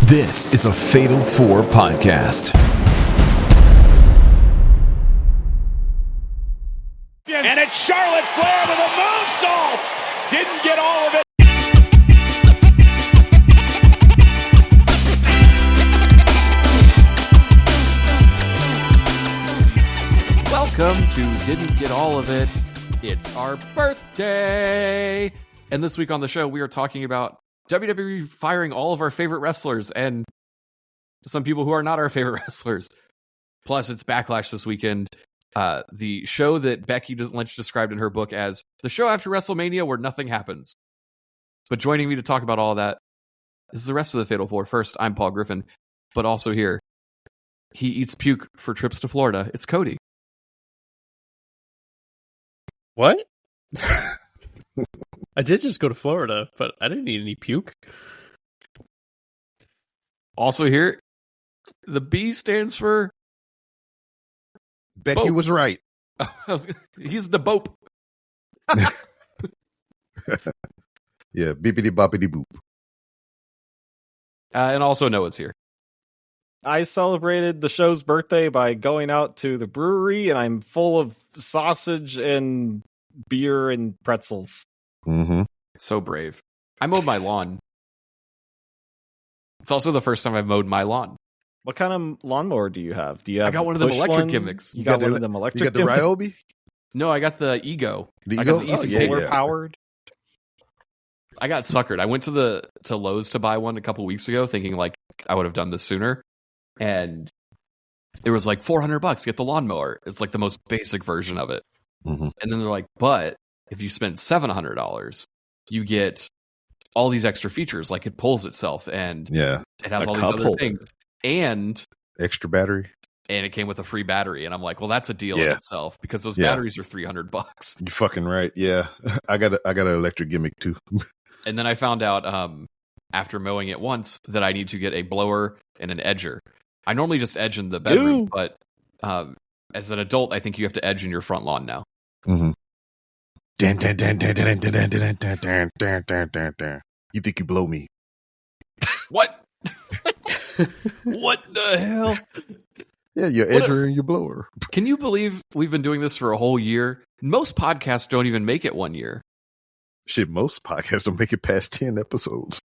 This is a Fatal 4 podcast. And it's Charlotte Flair with a moonsault. Didn't get all of it. Welcome to Didn't Get All of It. It's our birthday. And this week on the show, we are talking about WWE firing all of our favorite wrestlers and some people who are not our favorite wrestlers. Plus, it's Backlash this weekend. The show that Becky Lynch described in her book as the show after WrestleMania where nothing happens. But joining me to talk about all that is the rest of the Fatal Four. First, I'm Paul Griffin, but also here, he eats puke for trips to Florida. It's Cody. What? I did just go to Florida, but I didn't eat any puke. Also here, the B stands for... Becky Bope. was right. He's the Bope. Yeah, bippity boppity boop. And also Noah's here. I celebrated the show's birthday by going out to the brewery, and I'm full of sausage and beer and pretzels. Mm-hmm. So brave. I mowed my lawn. It's also the first time I've mowed my lawn. What kind of lawnmower do you have? Do you have? I got one of them electric gimmicks. You got one of them electric. You got the Ryobi? No, I got the Ego. The I Ego? got the Oh, Easy yeah, Take. solar powered. I got suckered. I went to Lowe's to buy one a couple weeks ago, thinking like I would have done this sooner, and it was like $400. Get the lawnmower. It's like the most basic version of it. Mm-hmm. And then they're like, but if you spend $700, you get all these extra features, like it pulls itself and Yeah. it has A all these cup other holder. things, and Extra battery. it came with a free battery. And I'm like, well, that's a deal in Yeah. itself because those Yeah. batteries are $300. You're fucking right. Yeah. I got an electric gimmick too. And then I found out after mowing it once that I need to get a blower and an edger. I normally just edge in the bedroom, Ew. but as an adult, I think you have to edge in your front lawn now. Mm-hmm. You think you blow me? What? What the hell? Yeah, your What edger and your blower. Can you believe we've been doing this for a whole year? Most podcasts don't even make it 1 year. Shit, most podcasts don't make it past 10 episodes.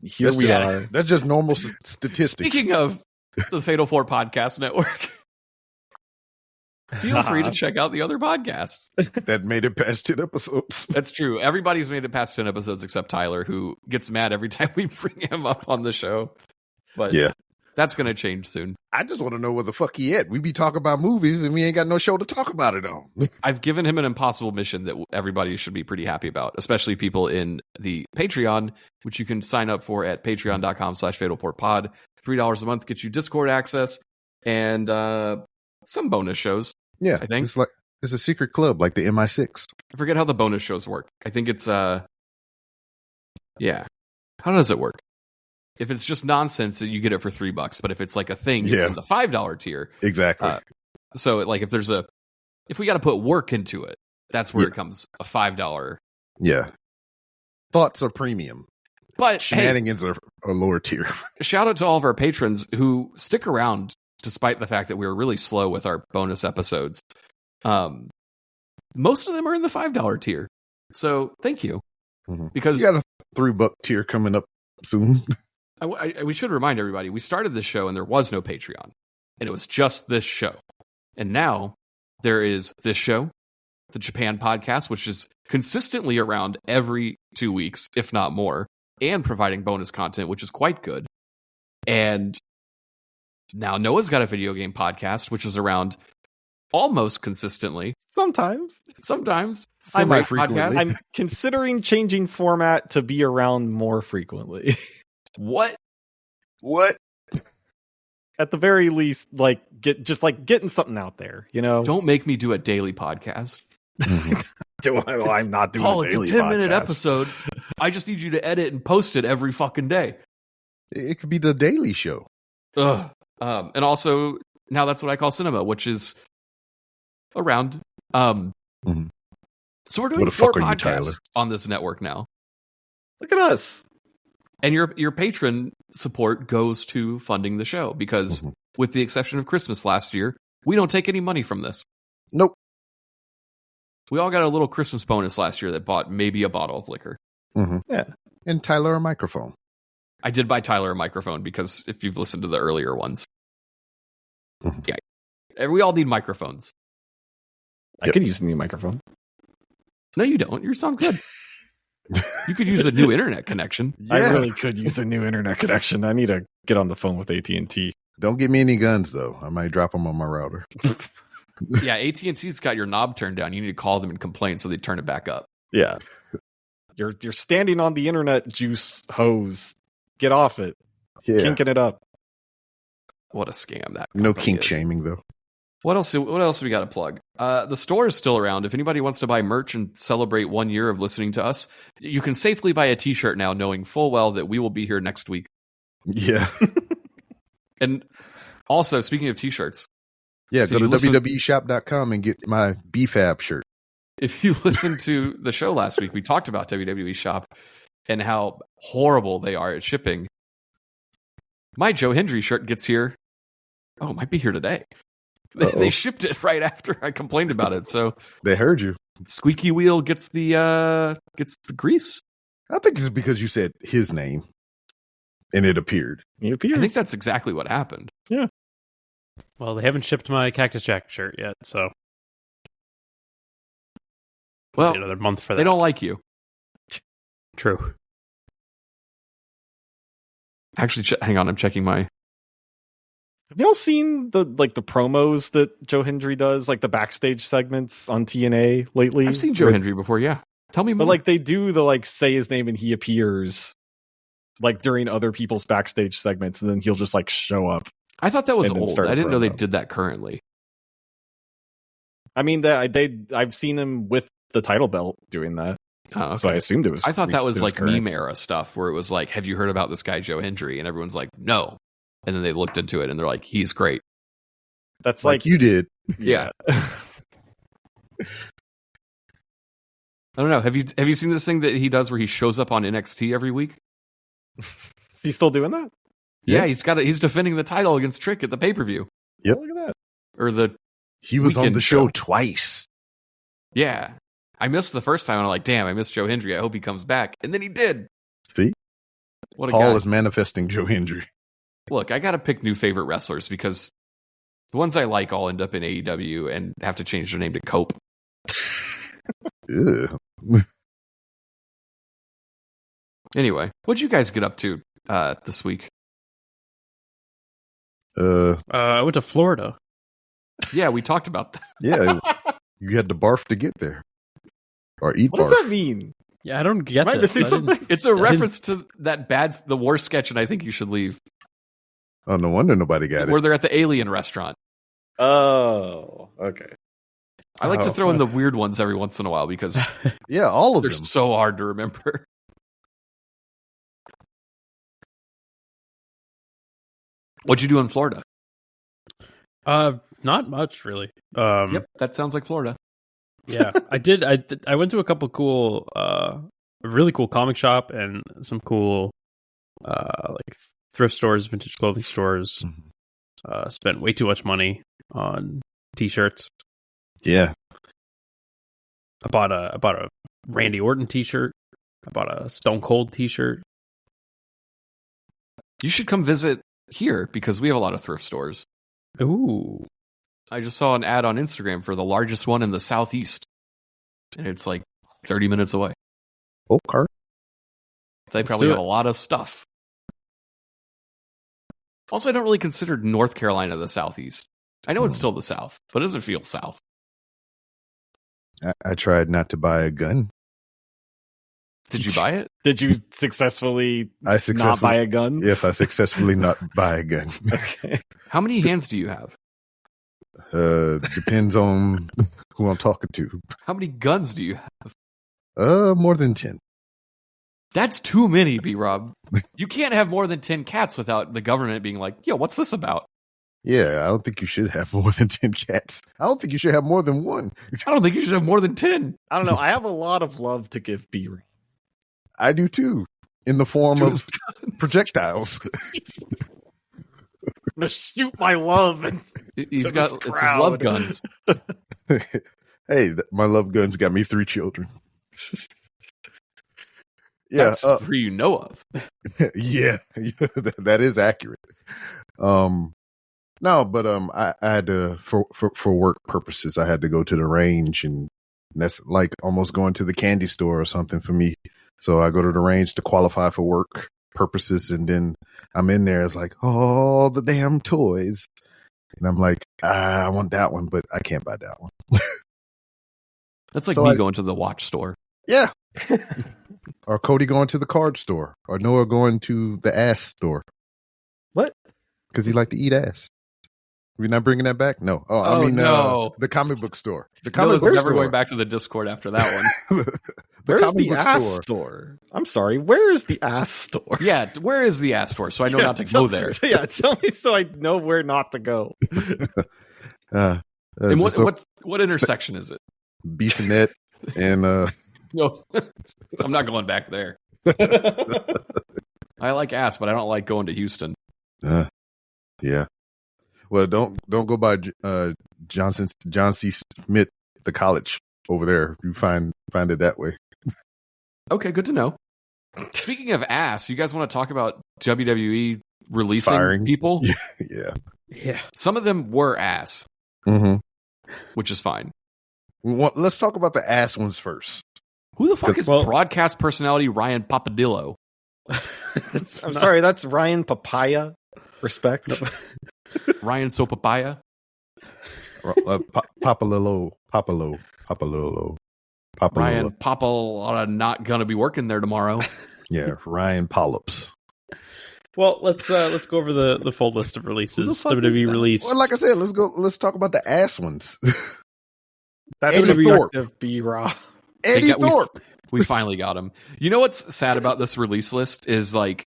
Here we just, are. That's just normal statistics. Speaking of the Fatal 4 Podcast Network, feel free to check out the other podcasts. That made it past 10 episodes. That's true. Everybody's made it past 10 episodes except Tyler, who gets mad every time we bring him up on the show. But Yeah. that's going to change soon. I just want to know where the fuck he at. We be talking about movies and we ain't got no show to talk about it on. I've given him an impossible mission that everybody should be pretty happy about, especially people in the Patreon, which you can sign up for at patreon.com/fatal4pod. $3 a month gets you Discord access and some bonus shows. Yeah, I think. it's a secret club like the MI6. I forget how the bonus shows work. I think it's yeah. How does it work? If it's just nonsense, you get it for $3. But if it's like a thing, it's Yeah. in the $5 tier. Exactly. So like if we got to put work into it, that's where Yeah. it comes a $5. Yeah. Thoughts are premium. But hey, Shenanigans are lower tier. shout out to all of our patrons who stick around despite the fact that we were really slow with our bonus episodes. Most of them are in the $5 tier. So thank you. Mhm. Because You got a $3 tier coming up soon. we should remind everybody, we started this show and there was no Patreon. And it was just this show. And now there is this show, the Japan podcast, which is consistently around every 2 weeks, if not more, and providing bonus content, which is quite good. And now Noah's got a video game podcast, which is around almost consistently. Sometimes Sometimes. Semi-frequently. I'm considering changing format to be around more frequently. What? What? At the very least, like getting something out there. You know, Don't make me do a daily podcast. I'm not doing Paul, a it's a daily 10-minute podcast. episode. I just need you to edit and post it every fucking day. It could be the Daily Show. Ugh. And also, now that's what I call cinema, which is around. Mhm. So we're doing What the 4 fuck are you, podcasts Tyler? on this network now. Look at us. And your patron support goes to funding the show because, with the exception of Christmas last year, we don't take any money from this. Nope. We all got a little Christmas bonus last year that bought maybe a bottle of liquor. Yeah. And Tyler a microphone. I did buy Tyler a microphone because if you've listened to the earlier ones, yeah, we all need microphones. I could use a new microphone. No, you don't. You sound good. You could use a new internet connection. Yeah. I really could use a new internet connection. I need to get on the phone with AT&T. Don't give me any guns, though. I might drop them on my router. Yeah, AT&T's got your knob turned down. You need to call them and complain so they turn it back up. Yeah. You're standing on the internet juice hose. Get off it. Yeah. Kinking it up. What a scam that. No company kink is. shaming, though. What else do we got to plug? The store is still around. If anybody wants to buy merch and celebrate 1 year of listening to us, you can safely buy a t-shirt now, knowing full well that we will be here next week. Yeah. And also, speaking of t-shirts, Yeah, go to you listen- www.shop.com and get my BFAB shirt. if you listened to the show last week, we talked about WWE Shop and how horrible they are at shipping. My Joe Hendry shirt gets here. Oh, it might be here today. They shipped it right after I complained about it. So They heard you. Squeaky Wheel gets the grease. I think it's because you said his name and it appeared. It appears. I think that's exactly what happened. Well, they haven't shipped my Cactus Jack shirt yet, so Well, another month for that. they don't like you. True. Actually, hang on. I'm checking my. Have y'all seen the promos that Joe Hendry does, like the backstage segments on TNA lately? I've seen Joe Hendry before. Yeah, tell me more. But like they do the say his name and he appears like during other people's backstage segments, and then he'll just show up. I thought that was and then old. start I a didn't know they promo. did that currently. I mean, I've seen him with the title belt doing that, Oh, okay. so I assumed it was. I thought that was current. meme era stuff where it was like, "Have you heard about this guy Joe Hendry?" And everyone's like, "No," and then they looked into it and they're like, "He's great." That's Like you did. Yeah. I don't know. Have you seen this thing that he does where he shows up on NXT every week? Is he still doing that? Yeah, he's defending the title against Trick at the pay-per-view. Yep. Oh, look at that. Or the He was on Weekend the show show. twice. yeah. I missed the first time and I'm like, damn, I missed Joe Hendry. I hope he comes back. And then he did. See? What a Paul guy. is manifesting Joe Hendry. Look, I gotta pick new favorite wrestlers because the ones I like all end up in AEW and have to change their name to Cope. Ugh. Anyway, what'd you guys get up to this week? I went to Florida. Yeah, we talked about that. Yeah. You had to barf to get there. Or eat What barf. does that mean? Yeah, I don't get Am I this. missing I didn't- something? It's a reference to the worst sketch, and I think you should leave. Oh, no wonder nobody got Where it. they're at the alien restaurant. Oh, okay. I like to Oh. throw in the weird ones every once in a while because Yeah, all of they're them. so hard to remember. What'd you do in Florida? Not much really. Yep, that sounds like Florida. Yeah, I did. I went to a couple cool, a really cool comic shop and some cool, thrift stores, vintage clothing stores. Spent way too much money on t-shirts. Yeah. I bought a Randy Orton t-shirt. I bought a Stone Cold t-shirt. You should come visit here because we have a lot of thrift stores. Ooh, I just saw an ad on Instagram for the largest one in the Southeast. And it's like 30 minutes away. Okay. They Let's probably do have it. a lot of stuff. Also, I don't really consider North Carolina the Southeast. I know it's still the South, but it doesn't feel South. I tried not to buy a gun. Did you buy it? Did you successfully I successfully not buy a gun? Yes, I successfully not buy a gun. Okay. How many hands do you have? Depends on who I'm talking to. How many guns do you have? More than 10. That's too many, B-Rob. You can't have more than 10 cats without the government being like, yo, what's this about? Yeah, I don't think you should have more than 10 cats. I don't think you should have more than one. I don't think you should have more than 10. I don't know. I have a lot of love to give B-Rob. I do too. in the form of projectiles. I'm gonna shoot my love. And He's got it's his love guns. Hey, my love guns got me 3 children. Yeah, That's 3 you know of. yeah, that is accurate. No, but I had to for work purposes. I had to go to the range, and that's like almost going to the candy store or something for me. So I go to the range to qualify for work purposes, and then I'm in there. It's like, oh, the damn toys, and I'm like, I want that one, but I can't buy that one. That's like me going to the watch store. Yeah. Or Cody going to the card store, or Noah going to the ass store. What? Because he like to eat ass. We're not bringing that back? No. I mean, no. The comic book store. The Noah's comic book never store. going back to the Discord after that one. Where's comic the book ass store? I'm sorry. Where is the ass store? Yeah, where is the ass store? So I know not to go there. Tell me so I know where not to go. And what intersection is it? Bissonnette and No, I'm not going back there. I like ass, but I don't like going to Houston. Yeah. Well, don't go by John C. Smith, the college over there. You find it that way. Okay, good to know. Speaking of ass, you guys want to talk about WWE releasing Firing people? Yeah. Some of them were ass, which is fine. Let's talk about the ass ones first. Who the fuck is broadcast personality Ryan Papadillo? I'm sorry, that's Ryan Papaya. Respect. Ryan Sopapaya? Papalolo. Ryan Papa not gonna be working there tomorrow. Yeah, Ryan Polyps. Well, let's go over the full list of releases WWE released. Well, like I said, let's talk about the ass ones. That's Eddie Thorpe. B-Raw. Eddie Thorpe. We finally got him. You know what's sad about this release list is like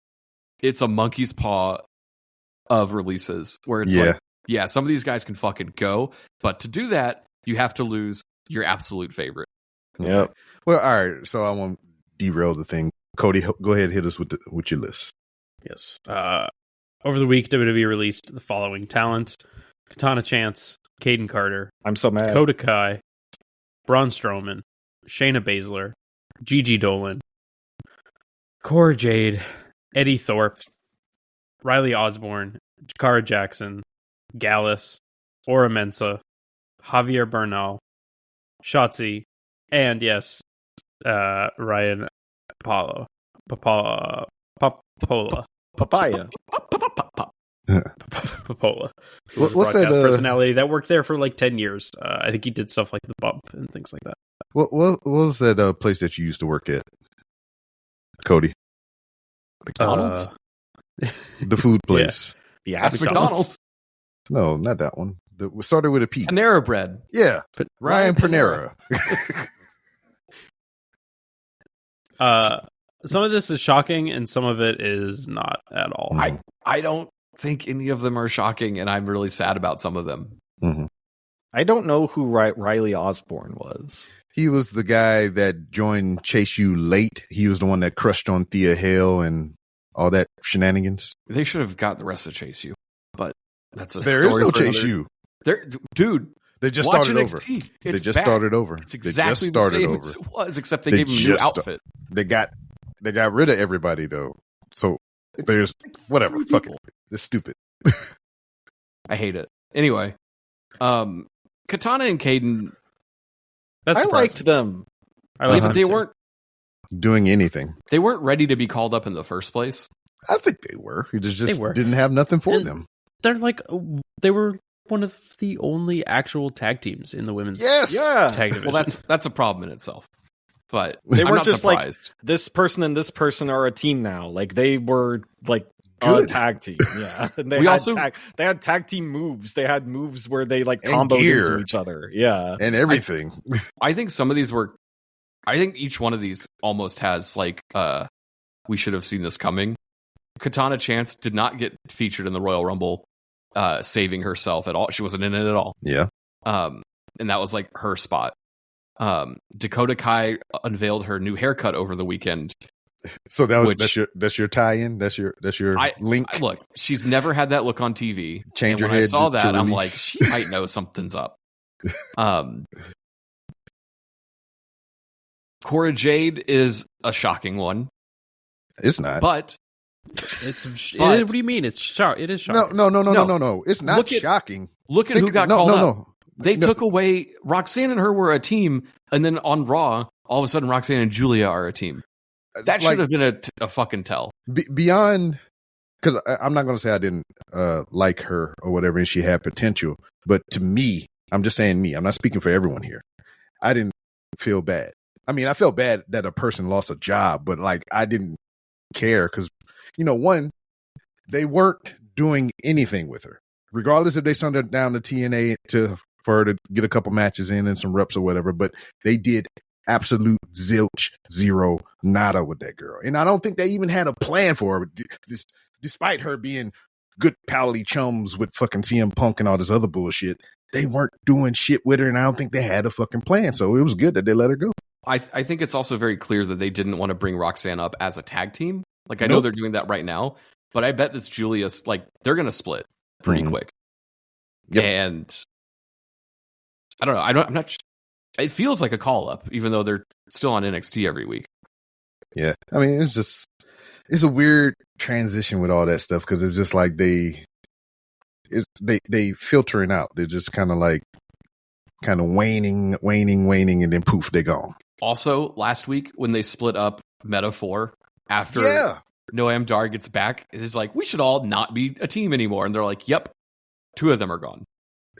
it's a monkey's paw of releases where it's like, some of these guys can fucking go, but to do that, you have to lose your absolute favorite. Yep. Well, all right. So I won't derail the thing. Cody, go ahead and hit us with your list. Yes. Over the week, WWE released the following talent: Katana Chance, Caden Carter, I'm so mad. Kota Kai, Braun Strowman, Shayna Baszler, Gigi Dolan, Cora Jade, Eddie Thorpe, Riley Osborne, Jakara Jackson, Gallus, Ora Mensa, Javier Bernal, Shotzi, and yes, Ryan Papola. Papaya. Papola. What's broadcast that personality that worked there for like 10 years. I think he did stuff like the Bump and things like that. What was that place that you used to work at, Cody? McDonald's? The food place. Yeah. That's McDonald's. No, not that one. We started with a P. Panera Bread. Yeah, Ryan Panera. Some of this is shocking and some of it is not at all. I don't think any of them are shocking, and I'm really sad about some of them. Mm-hmm. I don't know who Riley Osborne was. He was the guy that joined Chase U late. He was the one that crushed on Thea Hale and all that shenanigans. They should have got the rest of Chase U, but that's a There story is no for Chase another... U. Dude, they just watch started NXT. over. They just back. started over. It's exactly they just started the same over. as it was, except they gave him a new outfit. They got rid of everybody though. So there's whatever. Fuck it. It's stupid. I hate it. Anyway, Katana and Caden. That's I liked them. But they weren't doing anything. They weren't ready to be called up in the first place. I think they were. He just didn't have nothing for them. They were one of the only actual tag teams in the women's tag division. Well, that's a problem in itself. But they I'm weren't not just surprised. like this person and this person are a team now. Like they were like good a tag team. Yeah, and they had tag team moves. They had moves where they like comboed into each other. Yeah, and everything. I think some of these were. I think each one of these almost has like we should have seen this coming. Katana Chance did not get featured in the Royal Rumble, saving herself at all. She wasn't in it at all. Yeah. And that was like her spot. Dakota Kai unveiled her new haircut over the weekend, So that's your tie-in. That's your link. Look, she's never had that look on TV. Change your when head. I saw to that, I'm release. like, she might know something's up. Cora Jade is a shocking one. It's not. But what do you mean? It is shocking. No. It's not shocking. Look at who got called up. They took away Roxanne and her were a team, and then on Raw, all of a sudden Roxanne and Julia are a team. That should have been a fucking tell. Beyond, because I'm not going to say I didn't like her or whatever, and she had potential. But to me, I'm just saying me. I'm not speaking for everyone here. I didn't feel bad. I mean, I felt bad that a person lost a job, but like I didn't care because, one, they weren't doing anything with her, regardless if they sent her down to TNA for her to get a couple matches in and some reps or whatever. But they did absolute zilch, zero, nada with that girl, and I don't think they even had a plan for her. Despite her being good pally chums with fucking CM Punk and all this other bullshit, they weren't doing shit with her, and I don't think they had a fucking plan. So it was good that they let her go. I think it's also very clear that they didn't want to bring Roxanne up as a tag team. Like, I know they're doing that right now, but I bet this Julius, like, they're going to split pretty quick. Yep. And I don't know. I'm not. It feels like a call up, even though they're still on NXT every week. Yeah, I mean, it's a weird transition with all that stuff because it's just like they filtering out. They're just kind of waning, and then poof, they're gone. Also, last week when they split up Metaphor after Noam Dar gets back, it's like, we should all not be a team anymore. And they're like, yep, 2 of them are gone.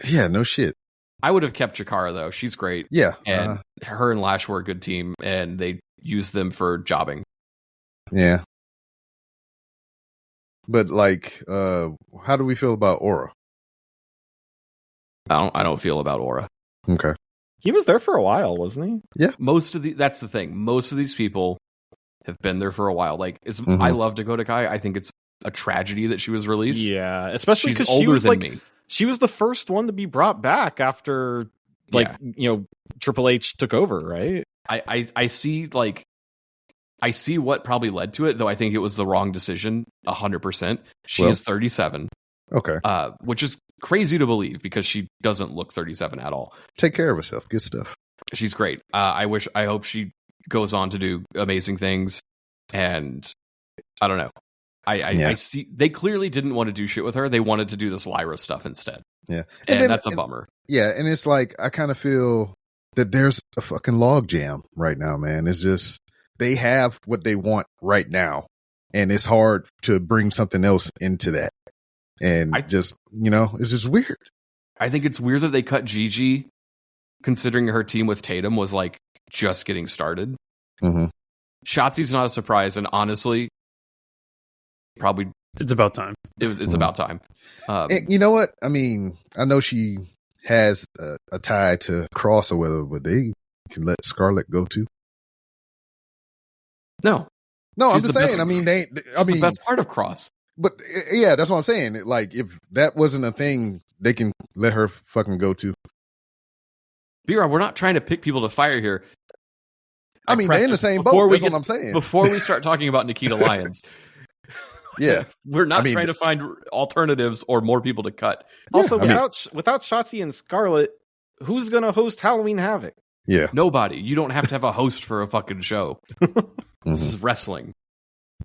Yeah, no shit. I would have kept Chikara, though. She's great. Yeah. And her and Lash were a good team, and they used them for jobbing. Yeah. But, like, how do we feel about Aura? I don't feel about Aura. Okay. He was there for a while, wasn't he? Yeah. That's the thing. Most of these people have been there for a while. Like, I love Dakota Kai. I think it's a tragedy that she was released. Yeah, especially because older she was than me. She was the first one to be brought back after, Triple H took over, right? I see what probably led to it, though I think it was the wrong decision, 100%. She is 37. Okay. Which is crazy to believe because she doesn't look 37 at all. Take care of herself. Good stuff. She's great. I hope she goes on to do amazing things. And I don't know. I see they clearly didn't want to do shit with her. They wanted to do this Lyra stuff instead. Yeah. And that's a bummer. Yeah. And it's like, I kind of feel that there's a fucking log jam right now, man. It's just, they have what they want right now. And it's hard to bring something else into that. And it's just weird. I think it's weird that they cut Gigi, considering her team with Tatum was like just getting started. Mm-hmm. Shotzi's not a surprise. And honestly, probably it's about time. It's about time. And you know what? I mean, I know she has a tie to Cross or whatever, but they can let Scarlett go too. No, I'm just saying. The best part of Cross. But yeah, that's what I'm saying. Like, if that wasn't a thing, they can let her fucking go too. B-Rob, we're not trying to pick people to fire here. I mean, they're in the same boat. That's what I'm saying. Before we start talking about Nikita Lyons. Yeah. We're not trying to find alternatives or more people to cut. Also, without Shotzi and Scarlett, who's going to host Halloween Havoc? Yeah. Nobody. You don't have to have a host for a fucking show. This is wrestling.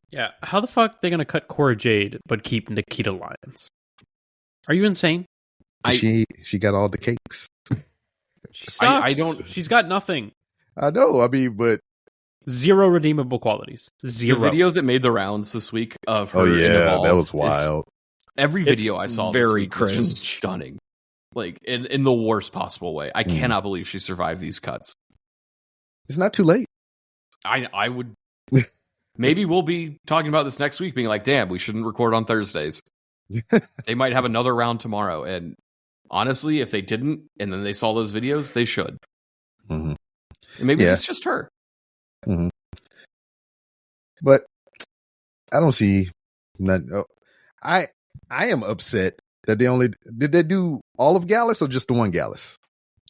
Yeah, how the fuck are they gonna cut Cora Jade but keep Nikita Lyons? Are you insane? She got all the cakes. She sucks. She's got nothing. I know. I mean, but 0 redeemable qualities. 0. The video that made the rounds this week of her. Oh yeah, that was wild. Every video I saw very this week cringe. was just stunning, like in the worst possible way. I cannot believe she survived these cuts. It's not too late. I would. Maybe we'll be talking about this next week, being like, damn, we shouldn't record on Thursdays. They might have another round tomorrow. And honestly, if they didn't, and then they saw those videos, they should. Mm-hmm. And maybe it's just her. Mm-hmm. But I don't see I am upset that did they do all of Gallus or just the one Gallus?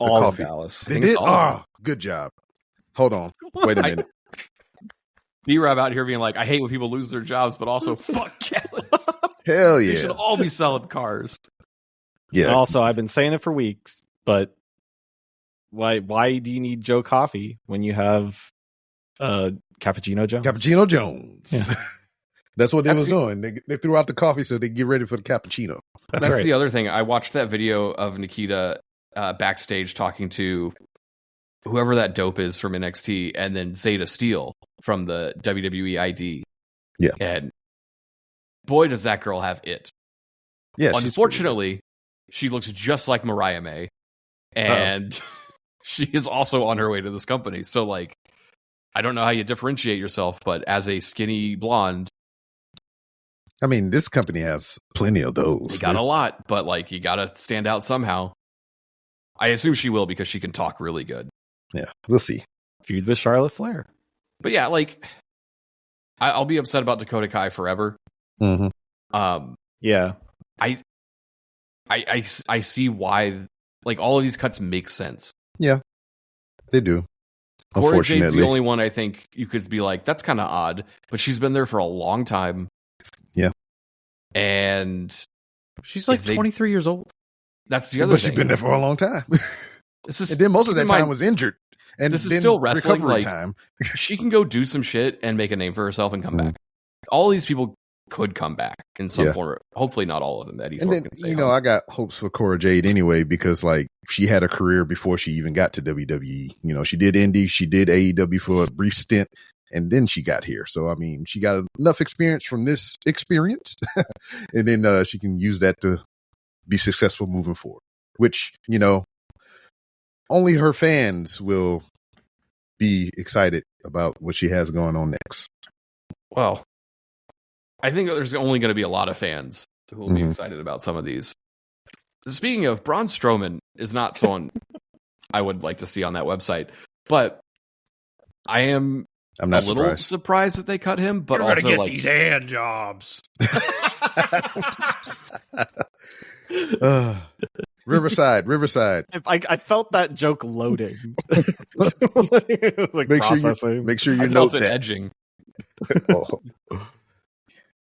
All of Gallus. They did? Oh, good job. Hold on. Wait a minute. B-Rob out here being like, I hate when people lose their jobs, but also fuck Callis. Hell They yeah. should all be selling cars. Yeah. And also, I've been saying it for weeks, but why do you need Joe Coffee when you have Cappuccino Jones? Cappuccino Jones. Yeah. That's what they That's was doing. They threw out the coffee so they get ready for the cappuccino. That's That's right. the other thing. I watched that video of Nikita backstage talking to whoever that dope is from NXT, and then Zeta Steele from the WWE ID. Yeah. And boy, does that girl have it. Yeah. she's Unfortunately, she looks just like Mariah May, and she is also on her way to this company. So, like, I don't know how you differentiate yourself, but as a skinny blonde, I mean, this company has plenty of those. you got a lot, but like, you got to stand out somehow. I assume she will because she can talk really good. Yeah, we'll see. Feud with Charlotte Flair. But yeah, like, I'll be upset about Dakota Kai forever. Mm-hmm. Yeah. I see why, like, all of these cuts make sense. Yeah, they do. Cora Jade's the Unfortunately. only one I think you could be like, that's kind of odd, but she's been there for a long time. Yeah. And She's like If they- 23 years old. that's the other But thing. she's been there for a long time. This is, And then most of keep that in time mind, was injured. And this is then still wrestling, recovery like- time. she can go do some shit and make a name for herself and come Mhm. back. All these people could come back in some Yeah. form. Hopefully not all of them. Eddie And Thorpe then, can stay you know, home. I got hopes for Cora Jade anyway, because like she had a career before she even got to WWE. You know, she did indie, she did AEW for a brief stint, and then she got here. So, I mean, she got enough experience from this experience, and then she can use that to be successful moving forward, which, you know, only her fans will be excited about what she has going on next. Well, I think there's only going to be a lot of fans who will be Mhm. excited about some of these. Speaking of, Braun Strowman is not someone I would like to see on that website, but I am I'm a not little surprised. surprised that they cut him, but You're also gonna get like, these hand jobs. Riverside. I felt that joke loading. It was like Make processing. sure I you felt note it that. edging. Oh.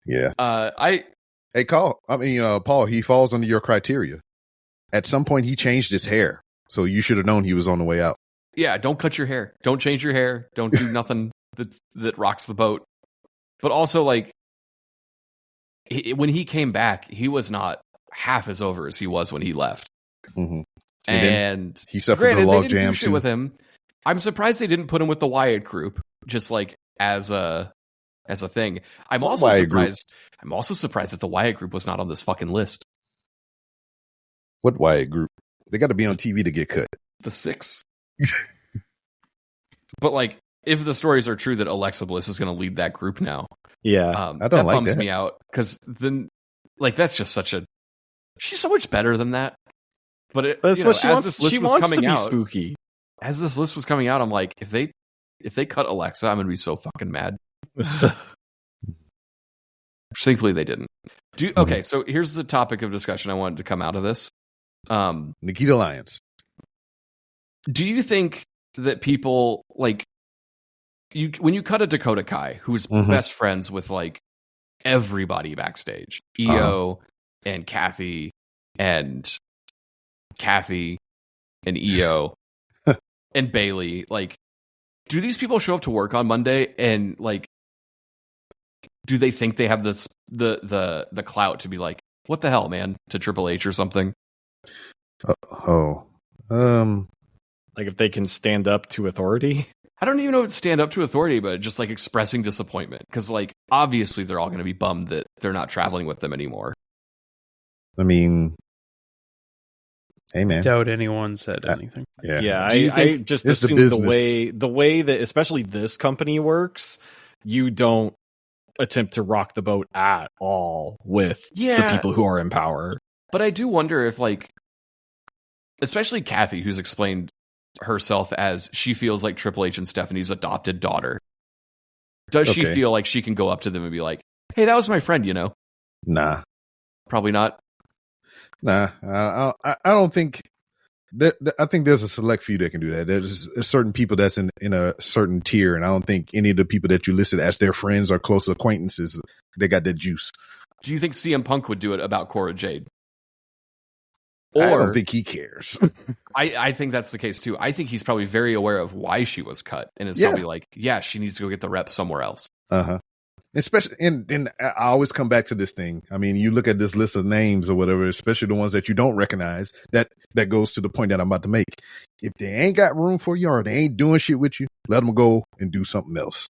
Yeah. I Paul, he falls under your criteria. At some point, he changed his hair. So you should have known he was on the way out. yeah, don't cut your hair. Don't change your hair. Don't do nothing that rocks the boat. But also, like, when he came back, he was not half as over as he was when he left. Mm-hmm. And then And he suffered granted, a they log didn't do jam shit too. with him. I'm surprised they didn't put him with the Wyatt group, just like as a thing. I'm What also Wyatt group? surprised. I'm also surprised that the Wyatt group was not on this fucking list. What Wyatt group? They got to be on TV to get cut. The 6. But like, if the stories are true that Alexa Bliss is going to lead that group now, Yeah. I don't that like bums that. me out because then, like, that's just such a. She's so much better than that. But it, But that's you know, what she as wants. this list She was wants to coming be out, spooky. as this list was coming out, I'm like, if they cut Alexa, I'm gonna be so fucking mad. Thankfully, they didn't. Okay, so here's the topic of discussion I wanted to come out of this. Nikita Lyons. Do you think that people like when you cut a Dakota Kai, who's Mhm. best friends with like everybody backstage, EO and Kathy and EO and Bailey, like, do these people show up to work on Monday and like, do they think they have this the clout to be like, what the hell, man, to Triple H or something? Like if they can stand up to authority. I don't even know if it's stand up to authority, but just like expressing disappointment. Because like obviously they're all going to be bummed that they're not traveling with them anymore. I mean, hey man, Doubt anyone said anything. yeah, Yeah, Do you I think just it's the assume business? the way that especially this company works, you don't attempt to rock the boat at all with the people who are in power. But I do wonder if like, especially Kathy, who's explained herself as she feels like Triple H and Stephanie's adopted daughter. Does she Okay. feel like she can go up to them and be like, hey, that was my friend, you know? Nah. Probably not. I don't think I think there's a select few that can do that. There's certain people that's in a certain tier, and I don't think any of the people that you listed as their friends or close acquaintances, they got that juice. Do you think CM Punk would do it about Cora Jade? Or, I don't think he cares. I think that's the case too. I think he's probably very aware of why she was cut, and is probably like, yeah, she needs to go get the reps somewhere else. Especially, and I always come back to this thing. I mean, you look at this list of names or whatever, especially the ones that you don't recognize. That goes to the point that I'm about to make. If they ain't got room for you or they ain't doing shit with you, let them go and do something else.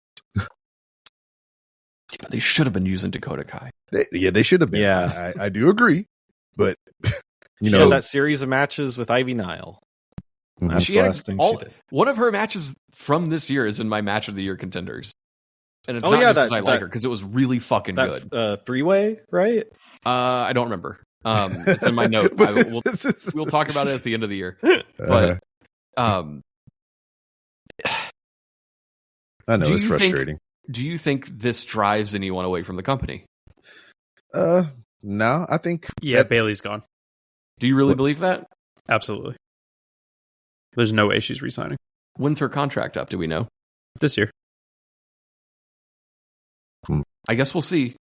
They should have been using Dakota Kai. They should have been. Yeah, I do agree, but you know that series of matches with Ivy Nile. That's the last thing she did. One of her matches from this year is in my match of the year contenders, and it's not just because I like her, because it was really fucking good. 3-way, right? I don't remember. It's in my note. We'll talk about it at the end of the year. But I know it's frustrating. Do you think this drives anyone away from the company? No, I think Bailey's gone. Do you really believe that? Absolutely. There's no way she's resigning. When's her contract up? Do we know? This year. I guess we'll see.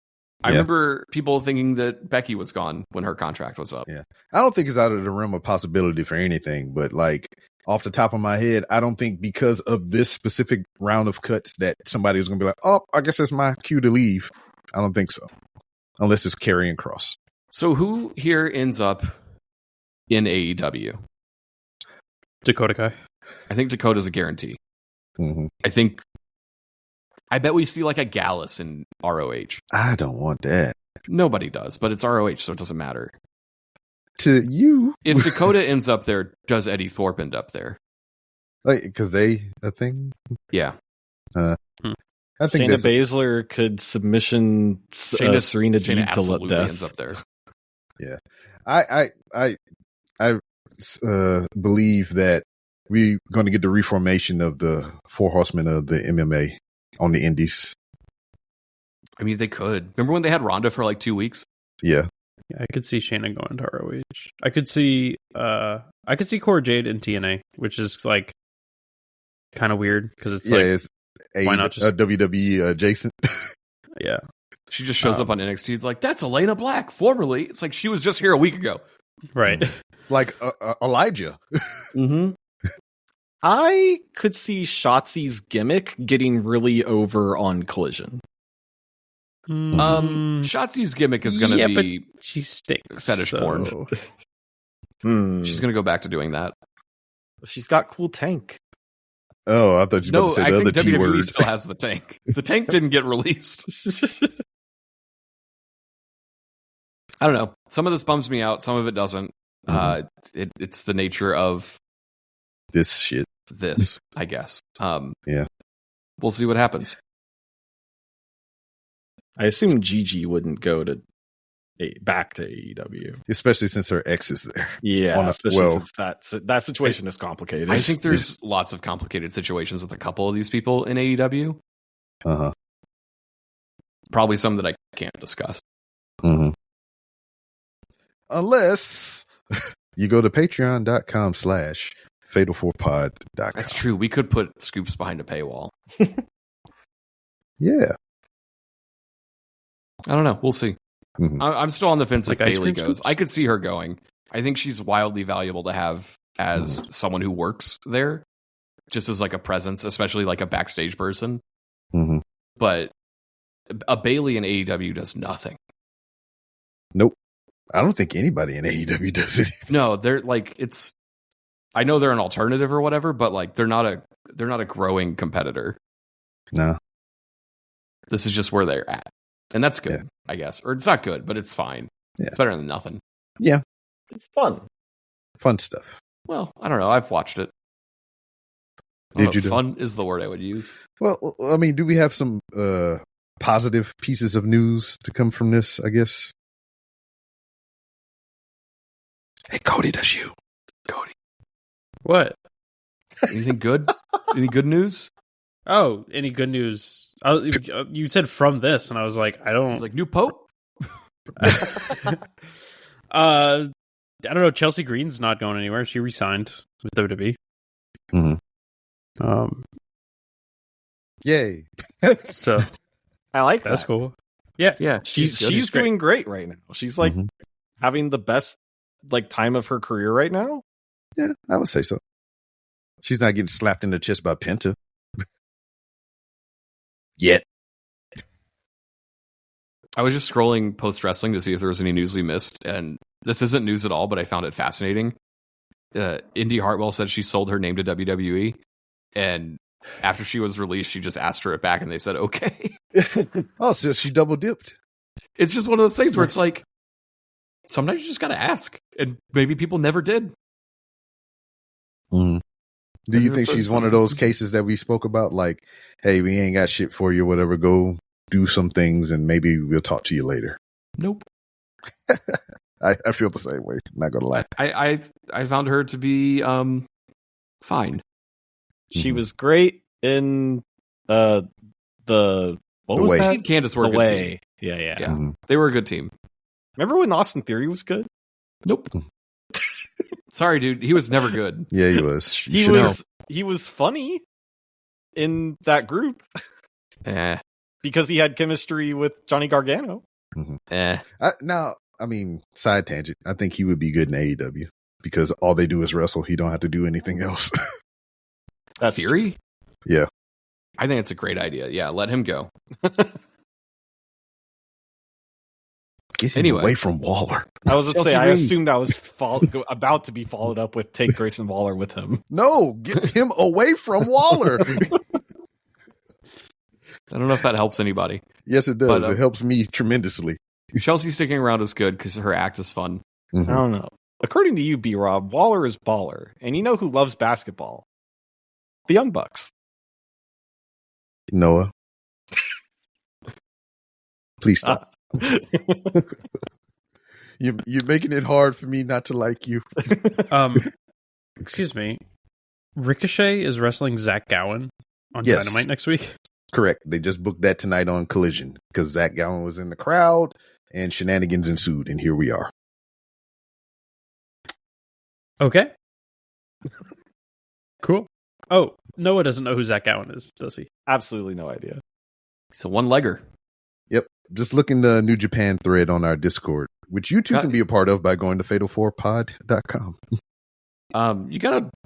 I remember people thinking that Becky was gone when her contract was up. Yeah, I don't think it's out of the realm of possibility for anything, but like off the top of my head, I don't think because of this specific round of cuts that somebody was going to be like, oh, I guess that's my cue to leave. I don't think so. Unless it's Karrion Kross. So who here ends up in AEW? Dakota Kai. I think Dakota's a guarantee. Mm-hmm. I bet we see like a Gallus in ROH. I don't want that. Nobody does, but it's ROH, so it doesn't matter. To you. If Dakota ends up there, does Eddie Thorpe end up there? Like, because a thing? Yeah. I think Shayna Baszler could submission Serena Deeb to let death. Ends up there. Yeah. I believe that we're going to get the reformation of the Four Horsemen of the MMA on the indies. I mean, they could. Remember when they had Ronda for like 2 weeks? Yeah. Yeah, I could see Shayna going to ROH. I could see Cora Jade in TNA, which is like kind of weird because it's it's why not just WWE adjacent? Yeah. She just shows up on NXT. It's like, that's Elena Black, formerly. It's like she was just here a week ago. Right. Like Elijah. Mm-hmm. I could see Shotzi's gimmick getting really over on Collision. Shotzi's gimmick is going to be she stinks, fetish porn. She's going to go back to doing that. She's got cool tank. Oh, I thought you were about to say the other T word. WWE still has the tank. The tank didn't get released. I don't know. Some of this bums me out. Some of it doesn't. It's the nature of this shit. This, I guess. Yeah. We'll see what happens. I assume Gigi wouldn't go back to AEW, especially since her ex is there. Yeah, especially since that situation is complicated. I think there's lots of complicated situations with a couple of these people in AEW. Probably some that I can't discuss. Unless you go to patreon.com/fatal4pod.com. That's true. We could put scoops behind a paywall. Yeah. I don't know. We'll see. I'm still on the fence if Bayley goes. I could see her going. I think she's wildly valuable to have as someone who works there, just as like a presence, especially like a backstage person. But a Bayley in AEW does nothing. Nope. I don't think anybody in AEW does anything. No, they're like I know they're an alternative or whatever, but like they're not a growing competitor. No. This is just where they're at. And that's good, I guess. Or it's not good, but it's fine. Yeah. It's better than nothing. Yeah. It's fun. Fun stuff. Well, I don't know. I've watched it. Fun is the word I would use. Well, I mean, do we have some positive pieces of news to come from this, I guess? Hey, Cody, that's you. Cody. What? Anything good? Any good news? Oh, any good news? You said from this, and I was like, I don't. It's like new Pope. don't know. Chelsea Green's not going anywhere. She re-signed with WWE. Mm-hmm. Yay! So I like that's that. cool. Yeah, Yeah, She's doing great right now. She's like having the best like time of her career right now. Yeah, I would say so. She's not getting slapped in the chest by Penta yet. I was just scrolling post wrestling to see if there was any news we missed, and this isn't news at all, but I found it fascinating. Indy Hartwell said she sold her name to WWE, and after she was released, she just asked for it back, and they said okay. Oh, so she double dipped. It's just one of those things where it's like sometimes you just got to ask, and maybe people never did. Mm. Do you think she's one of those cases that we spoke about? Like, hey, we ain't got shit for you, whatever. Go do some things, and maybe we'll talk to you later. Nope. I feel the same way. Not gonna lie. I found her to be fine. She was great in what was Way. that? She and Candace were a The good Way. team. Yeah. Yeah. Mm-hmm. They were a good team. Remember when Austin Theory was good? Nope. Sorry, dude. He was never good. Yeah, he was. He was funny in that group Eh. because he had chemistry with Johnny Gargano. Mm-hmm. Eh. Now, I mean, side tangent. I think he would be good in AEW because all they do is wrestle. He don't have to do anything else. That's Theory? Yeah. I think it's a great idea. Yeah, let him go. Get him Anyway. away from Waller. I was going to Chelsea say, I Green. assumed that was about to be followed up with take Grayson Waller with him. No, get him away from Waller. I don't know if that helps anybody. Yes, it does. But, It helps me tremendously. Chelsea sticking around is good because her act is fun. Mhm. I don't know. According to you, B-Rob, Waller is baller. And you know who loves basketball? The Young Bucks. Noah, please stop. You're making it hard for me not to like you. Excuse me. Ricochet is wrestling Zach Gowen on Yes. Dynamite next week. Correct. They just booked that tonight on Collision because Zach Gowen was in the crowd and shenanigans ensued, and here we are. Okay. Cool. Oh, Noah doesn't know who Zach Gowen is, does he? Absolutely no idea. He's a one-legger. Yep. Just look in the New Japan thread on our Discord, which you too can be a part of by going to fatal4pod.com.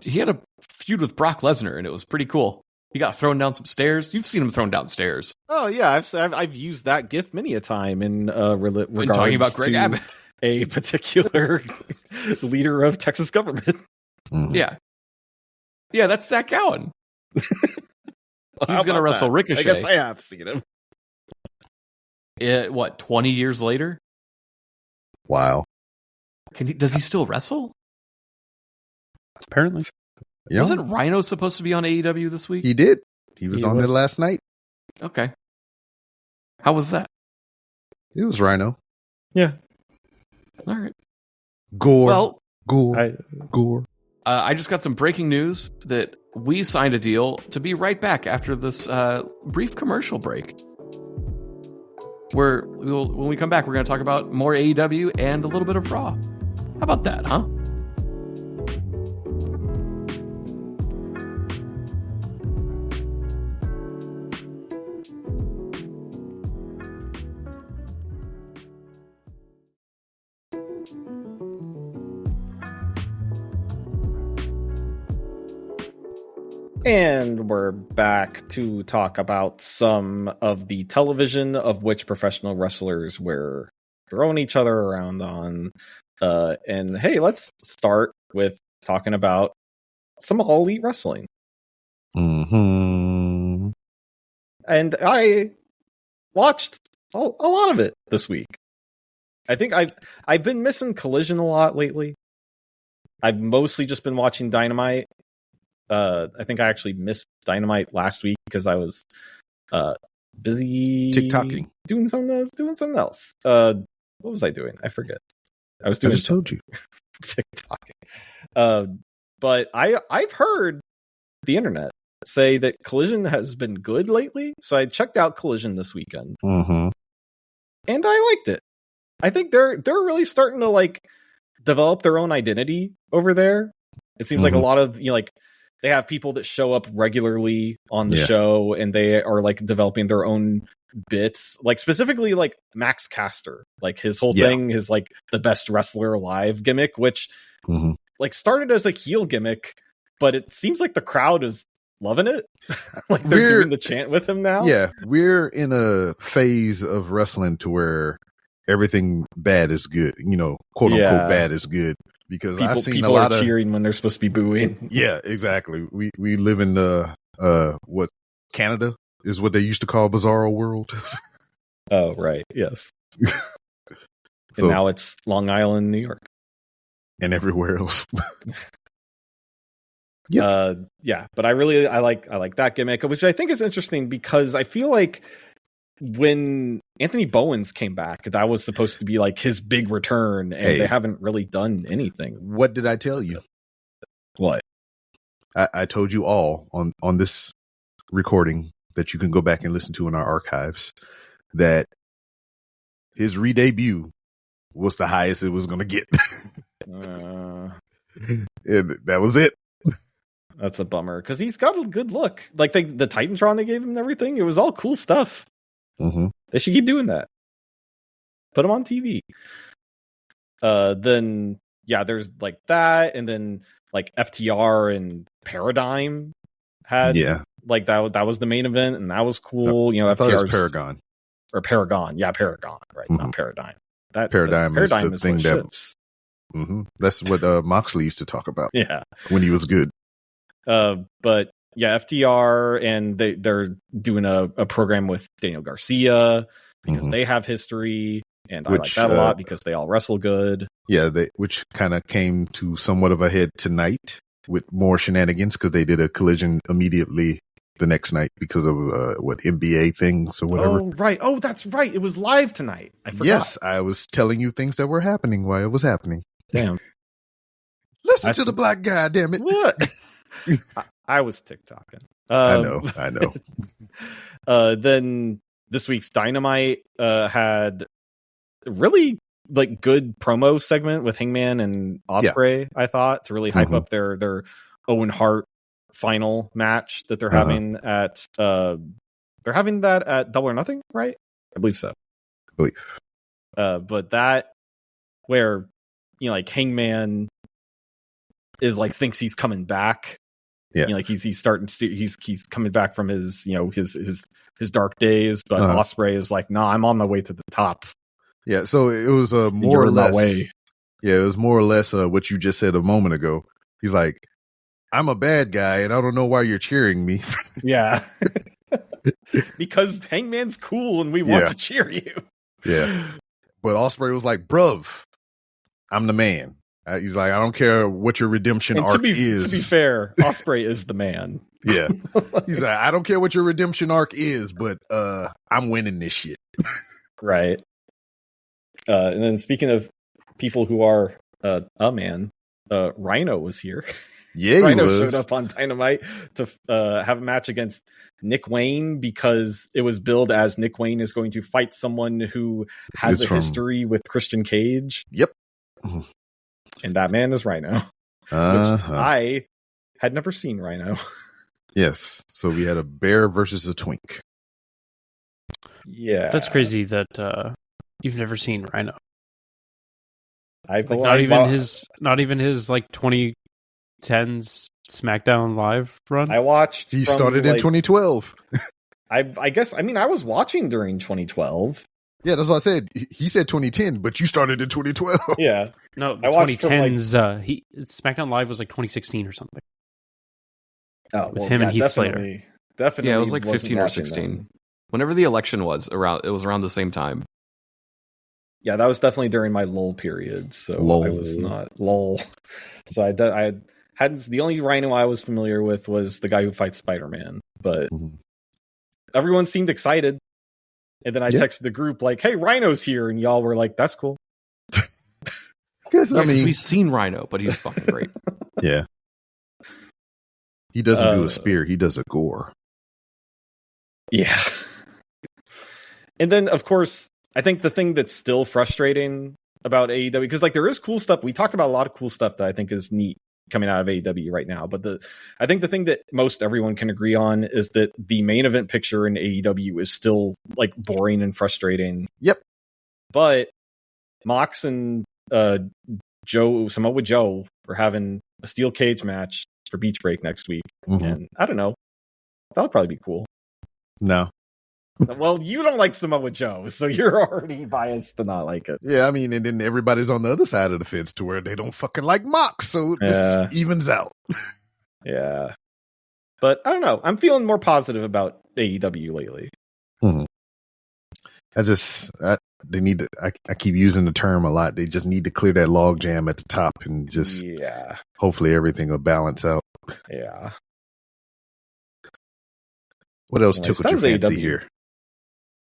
He had a feud with Brock Lesnar, and it was pretty cool. He got thrown down some stairs. You've seen him thrown down stairs. Oh, yeah. I've used that GIF many a time in regards When talking about Greg to Abbott. a particular leader of Texas government. Mhm. Yeah. Yeah, that's Zach Gowen. He's going to wrestle Ricochet. I guess I have seen him. 20 years later? Wow. Does he still wrestle? Apparently. Yeah. Wasn't Rhino supposed to be on AEW this week? He did. He was He on was. there last night. Okay. How was that? It was Rhino. Yeah. All right. Gore. Well, Gore. I just got some breaking news that we signed a deal to be right back after this brief commercial break. When we come back, we're going to talk about more AEW and a little bit of Raw. How about that, huh? And we're back to talk about some of the television of which professional wrestlers were throwing each other around on. And hey, let's start with talking about some All Elite Wrestling. Mm-hmm. And I watched a lot of it this week. I think I've been missing Collision a lot lately. I've mostly just been watching Dynamite. I think I actually missed Dynamite last week because I was busy TikToking. doing something else. What was I doing? I forget. I was I doing just told you. TikToking. But I've heard the internet say that Collision has been good lately, so I checked out Collision this weekend, Mm-hmm. and I liked it. I think they're really starting to like develop their own identity over there. It seems like a lot of, like they have people that show up regularly on the show, and they are like developing their own bits, like specifically like Max Caster, like his whole thing is like the best wrestler alive gimmick, which like started as a heel gimmick, but it seems like the crowd is loving it. Like they're doing the chant with him now. Yeah, we're in a phase of wrestling to where everything bad is good, quote unquote bad is good, because I've seen people a lot are of cheering when they're supposed to be booing. Yeah, exactly. We live in the what Canada is what they used to call Bizarro World. Oh right, yes. So, and now it's Long Island, New York, and everywhere else. Yeah, but I like that gimmick, which I think is interesting because I feel like when Anthony Bowens came back, that was supposed to be like his big return, and they haven't really done anything. What did I tell you? What? I told you all on this recording that you can go back and listen to in our archives that his re-debut was the highest it was going to get. And that was it. That's a bummer because he's got a good look. Like the Titantron they gave him and everything, it was all cool stuff. They should keep doing that. Put him on TV. Then there's like that, and then like FTR and Paradigm had like that was the main event, and that was cool. FTR's Paragon or Paragon, Paragon, right? Not Paradigm. That Paradigm is the thing that shifts. That's what Moxley used to talk about. Yeah, when he was good. But FTR, and they're doing a program with Daniel Garcia because they have history, and I like that a lot because they all wrestle good. Yeah, which kind of came to somewhat of a head tonight with more shenanigans because they did a collision immediately the next night because of NBA things or whatever. Oh, right. Oh, that's right. It was live tonight. I forgot. Yes, I was telling you things that were happening while it was happening. Damn. Listen to the black guy, damn it. What? I was TikToking. I know. Then this week's Dynamite had really like good promo segment with Hangman and Ospreay. I thought to really hype up their Owen Hart final match that they're having at they're having that at Double or Nothing, right? I believe so. But that where like Hangman is like thinks he's coming back. Yeah, like he's starting to he's coming back from his his dark days, but Ospreay is like, nah, I'm on my way to the top. Yeah, so it was more or less. Yeah, it was more or less what you just said a moment ago. He's like, I'm a bad guy, and I don't know why you're cheering me. Yeah, because Hangman's cool, and we want to cheer you. Yeah, but Ospreay was like, bruv, I'm the man. He's like, I don't care what your redemption arc is. To be fair, Ospreay is the man. Yeah. He's like, I don't care what your redemption arc is, but I'm winning this shit. Right. And then speaking of people who are a man, Rhino was here. Yeah, Rhino showed up on Dynamite to have a match against Nick Wayne because it was billed as Nick Wayne is going to fight someone who has history with Christian Cage. Yep. And that man is Rhino, which I had never seen Rhino. Yes. So we had a bear versus a twink. Yeah. That's crazy that you've never seen Rhino. Not even his like 2010s SmackDown Live run. I watched. He started in 2012. I guess. I mean, I was watching during 2012. Yeah, that's what I said. He said 2010, but you started in 2012. Yeah. No, the 2010s. SmackDown Live was like 2016 or something. Oh, with him and Heath Slater. Definitely. Yeah, it was like 15 or 16. Them. Whenever the election was around, it was around the same time. Yeah, that was definitely during my lull period. So I was not lull. So I hadn't. The only Rhino I was familiar with was the guy who fights Spider-Man. But everyone seemed excited. And then I texted the group like, "Hey, Rhino's here," and y'all were like, "That's cool." Because we've seen Rhino, but he's fucking great. Yeah, he doesn't do a spear; he does a gore. Yeah, and then of course, I think the thing that's still frustrating about AEW, because like there is cool stuff. We talked about a lot of cool stuff that I think is neat coming out of AEW right now. But I think the thing that most everyone can agree on is that the main event picture in AEW is still like boring and frustrating. Yep. But Mox and Samoa Joe are having a steel cage match for Beach Break next week. Mm-hmm. And I don't know. That would probably be cool. No. Well, you don't like Samoa Joe, so you're already biased to not like it. Yeah, I mean, and then everybody's on the other side of the fence to where they don't fucking like Mox, so this evens out. Yeah. But I don't know. I'm feeling more positive about AEW lately. Mm-hmm. They need to, I keep using the term a lot. They just need to clear that log jam at the top and just hopefully everything will balance out. Yeah. What else tickled your fancy here?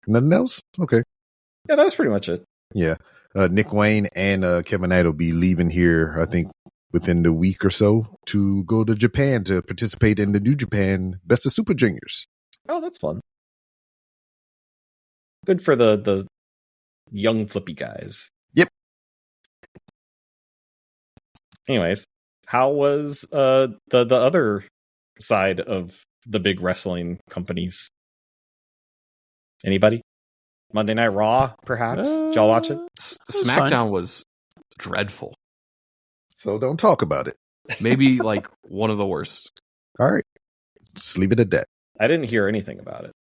Nothing else? Okay. Yeah, that was pretty much it. Yeah. Nick Wayne and Kevin Knight will be leaving here, I think, within the week or so to go to Japan to participate in the New Japan Best of Super Juniors. Oh, that's fun. Good for the young flippy guys. Yep. Anyways, how was the other side of the big wrestling companies? Anybody? Monday Night Raw, perhaps? Did y'all watch it? SmackDown was dreadful. So don't talk about it. Maybe like one of the worst. All right. Just leave it at that. I didn't hear anything about it.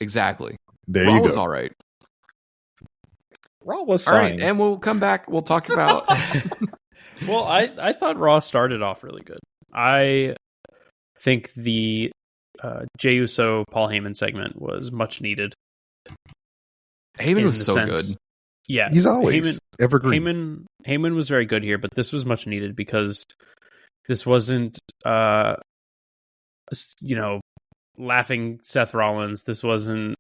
Exactly. There Raw you go. was all right. Raw was all fine. right, and we'll come back. We'll talk about... Well, I thought Raw started off really good. I think the Jey Uso Paul Heyman segment was much needed. Heyman was so good. Yeah, he's always evergreen. Heyman was very good here, but this was much needed because this wasn't, laughing Seth Rollins. This wasn't,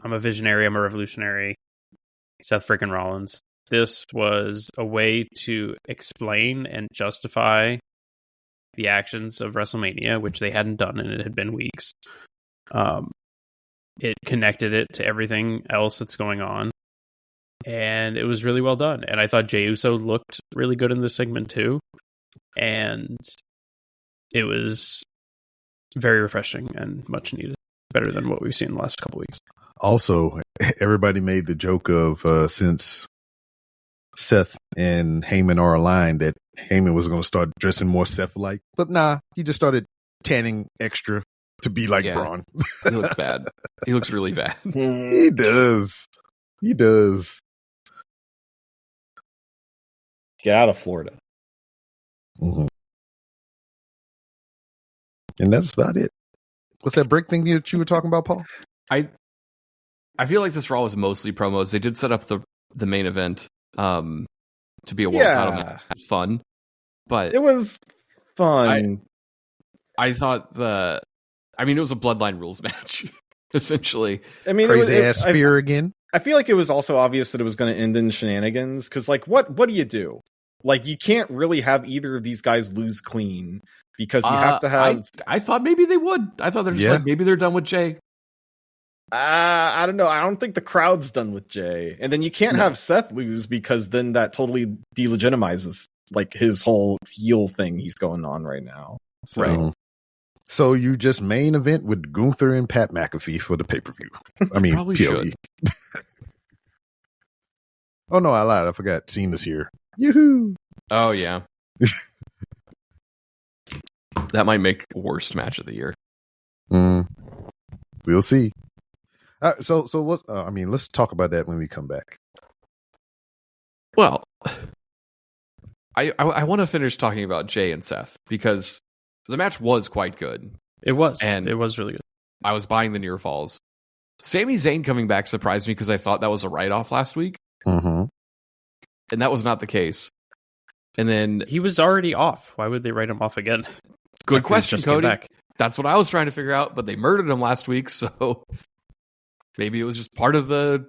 I'm a visionary, I'm a revolutionary, Seth freaking Rollins. This was a way to explain and justify the actions of WrestleMania, which they hadn't done, and it had been weeks. It connected it to everything else that's going on, and it was really well done. And I thought Jey Uso looked really good in this segment too, and it was very refreshing and much needed. Better than what we've seen in the last couple weeks. Also, everybody made the joke of since Seth and Heyman are aligned, that Heyman was going to start dressing more Seth-like. But nah, he just started tanning extra to be like Braun. He looks bad. He looks really bad. He does. He does. Get out of Florida. Mm-hmm. And that's about it. What's that break thing that you were talking about, Paul? I feel like this Raw was mostly promos. They did set up the main event to be a world title match. Fun. But it was fun. I thought it was a Bloodline Rules match, essentially. I mean, crazy ass spear again. I feel like it was also obvious that it was going to end in shenanigans, because like, what do you do? Like, you can't really have either of these guys lose clean, because you have to have... I thought maybe they would. I thought they're just like, maybe they're done with Jey. I don't know. I don't think the crowd's done with Jey. And then you can't have Seth lose, because then that totally delegitimizes like his whole heel thing he's going on right now. So. Right. So you just main event with Gunther and Pat McAfee for the pay-per-view. I mean, probably PLE. should. Oh no, I lied. I forgot Cena's here. Yoo-hoo! Oh yeah. That might make worst match of the year. We'll see. So what? Let's talk about that when we come back. Well, I want to finish talking about Jey and Seth, because the match was quite good. It was, and it was really good. I was buying the near falls. Sami Zayn coming back surprised me, because I thought that was a write-off last week, and that was not the case. And then he was already off. Why would they write him off again? Good question, Cody. That's what I was trying to figure out, but they murdered him last week, so maybe it was just part of the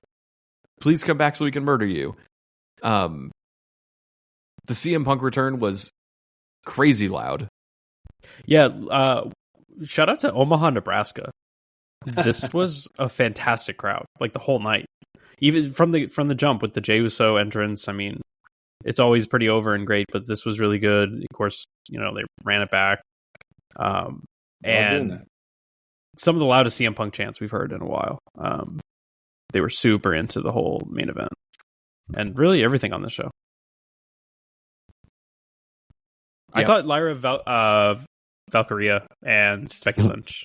please come back so we can murder you. The CM Punk return was crazy loud. Yeah, shout out to Omaha, Nebraska. This was a fantastic crowd, like the whole night. Even from the jump with the Jey Uso entrance, I mean, it's always pretty over and great, but this was really good. Of course, they ran it back. And some of the loudest CM Punk chants we've heard in a while. They were super into the whole main event and really everything on the show. I thought Lyra Valkyria and Becky Lynch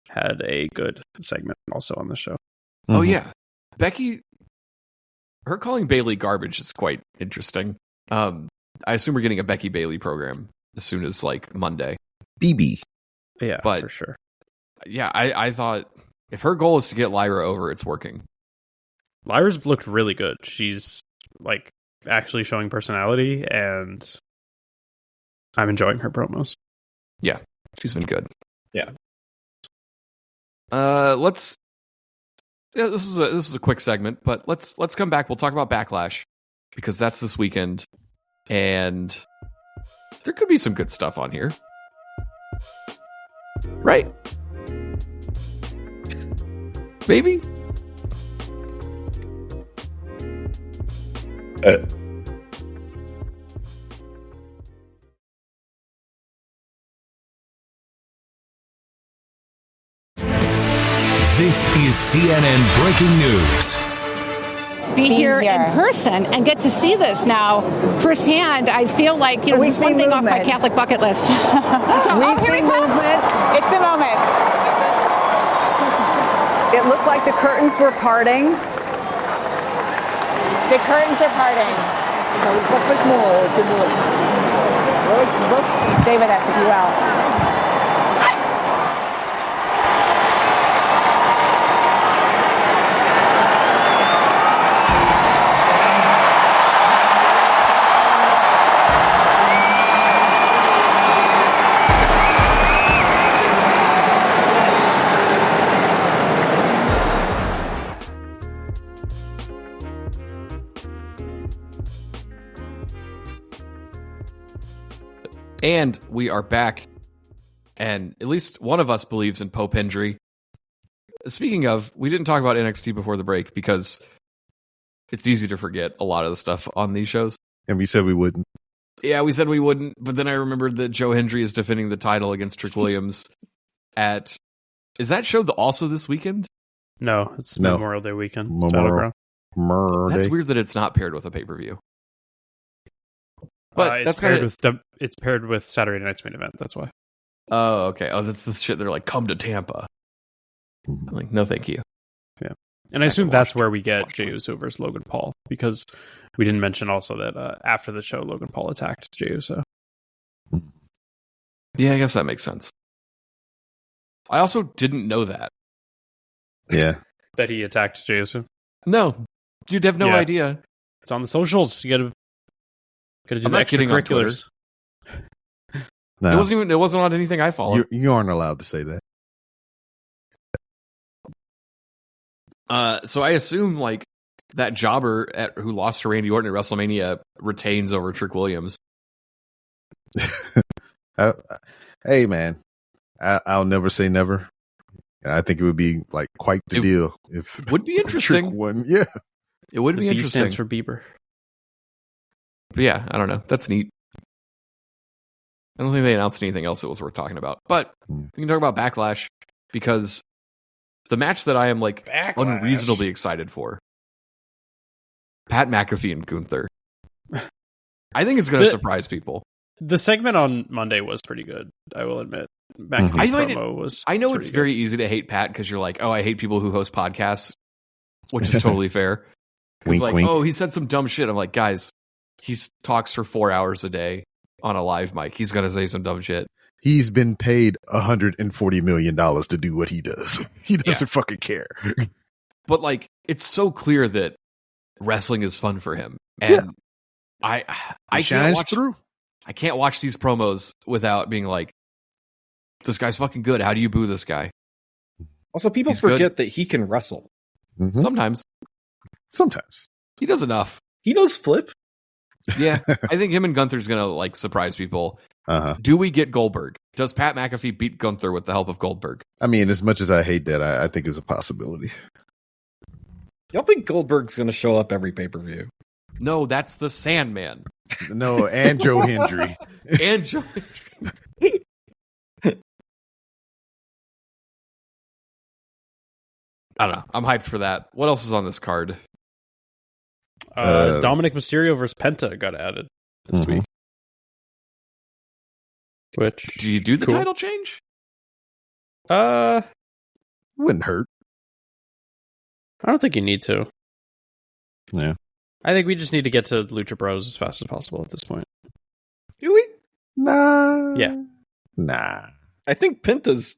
had a good segment also on the show. Oh yeah, Becky, her calling Bayley garbage is quite interesting. I assume we're getting a Becky Bayley program as soon as like Monday. BB. Yeah, but for sure. Yeah, I thought if her goal is to get Lyra over, it's working. Lyra's looked really good. She's like actually showing personality, and I'm enjoying her promos. Yeah, she's been good. Yeah. This is a quick segment, but let's come back. We'll talk about Backlash because that's this weekend, and there could be some good stuff on here, right? Maybe. This is CNN Breaking News. Be here in person and get to see this now firsthand. I feel like this is one thing off my Catholic bucket list. So, here we go. It's the moment. It looked like the curtains were parting. The curtains are parting. Stay with us, if you will. And we are back, and at least one of us believes in Pope Hendry. Speaking of, we didn't talk about NXT before the break because it's easy to forget a lot of the stuff on these shows. And we said we wouldn't. Yeah, we said we wouldn't, but then I remembered that Joe Hendry is defending the title against Trick Williams at... Is that show also this weekend? No, it's Memorial Day weekend. That's weird that it's not paired with a pay-per-view. But that's it's paired with Saturday night's main event. That's why. Oh, okay. Oh, that's the shit. They're like, come to Tampa. I'm like, no, thank you. Yeah, and I assume that's where we get Jey Uso versus Logan Paul, because we didn't mention also that after the show, Logan Paul attacked Jey Uso. Yeah, I guess that makes sense. I also didn't know that. Yeah, that he attacked Jey Uso. No, you'd have no idea. It's on the socials. You gotta do I'm the not getting on Twitter. extracurriculars. No. It wasn't on anything I followed. You aren't allowed to say that. So I assume like that jobber who lost to Randy Orton at WrestleMania retains over Trick Williams. Hey man, I'll never say never. I think it would be like quite the deal if would be interesting. Trick won. Yeah, it would be interesting. Stands for Bieber. But yeah, I don't know. That's neat. I don't think they announced anything else that was worth talking about. But we can talk about Backlash, because the match that I am like unreasonably excited for, Pat McAfee and Gunther. I think it's going to surprise people. The segment on Monday was pretty good, I will admit. McAfee's promo was I know it's very easy to hate Pat because you're like, oh, I hate people who host podcasts, which is totally fair. Wink, like, wink. Oh, he said some dumb shit. I'm like, guys, he talks for 4 hours a day on a live mic. He's going to say some dumb shit. He's been paid $140 million to do what he does. He doesn't fucking care. But like, it's so clear that wrestling is fun for him. And I can't watch through. I can't watch these promos without being like, this guy's fucking good. How do you boo this guy? Also, people forget that he can wrestle. Mm-hmm. Sometimes. He does enough. He does flip. Yeah, I think him and Gunther's gonna like surprise people. Uh-huh. Do we get Goldberg? Does Pat McAfee beat Gunther with the help of Goldberg? I mean, as much as I hate that, I think it's a possibility. Y'all think Goldberg's gonna show up every pay-per-view? No, that's the Sandman. No, and Joe Hendry. And Joe I don't know. I'm hyped for that. What else is on this card? Dominic Mysterio versus Penta got added this week. Which do you do the cool. title change? Wouldn't hurt. I don't think you need to. Yeah. I think we just need to get to Lucha Bros as fast as possible at this point. Do we? Nah. Yeah. Nah. I think Penta's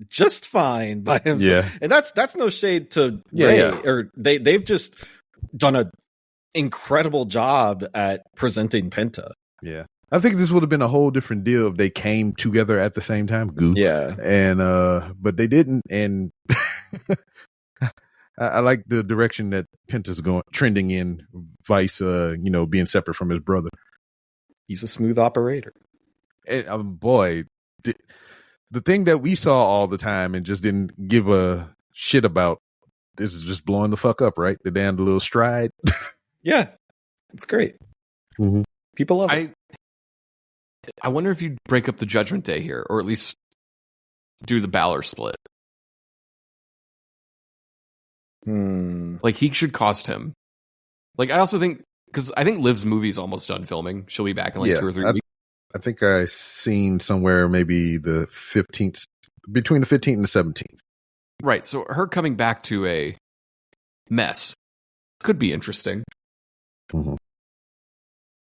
just fine by himself. Yeah. And that's no shade to Yeah, Ray. yeah. Or they've just done an incredible job at presenting Penta. Yeah. I think this would have been a whole different deal if they came together at the same time. Yeah. And but they didn't, and I like the direction that Penta's trending in, vice being separate from his brother. He's a smooth operator. And, boy, the thing that we saw all the time and just didn't give a shit about, this is just blowing the fuck up, right? The damn little stride. Yeah. It's great. Mm-hmm. People love it. I wonder if you'd break up the Judgment Day here, or at least do the Balor split. Like, he should cost him. Like, I also think, because I think Liv's movie's almost done filming. She'll be back in 2 or 3 weeks. I think I seen somewhere maybe the 15th, between the 15th and the 17th. Right, so her coming back to a mess could be interesting. Mm-hmm.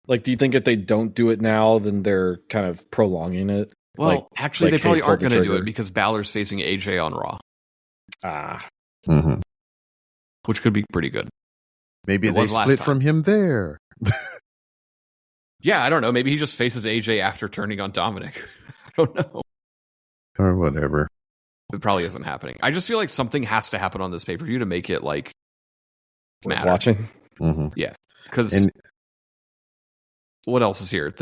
Like, do you think if they don't do it now, then they're kind of prolonging it? Well, actually, they probably aren't going to do trigger. it because Balor's facing AJ on Raw. Mm-hmm. Which could be pretty good. Maybe It they was last split time. from him there. Yeah, I don't know. Maybe he just faces AJ after turning on Dominic. I don't know. Or whatever. It probably isn't happening. I just feel like something has to happen on this pay-per-view to make it, like, Worth matter. watching. Mm-hmm. Yeah. Because what else is here?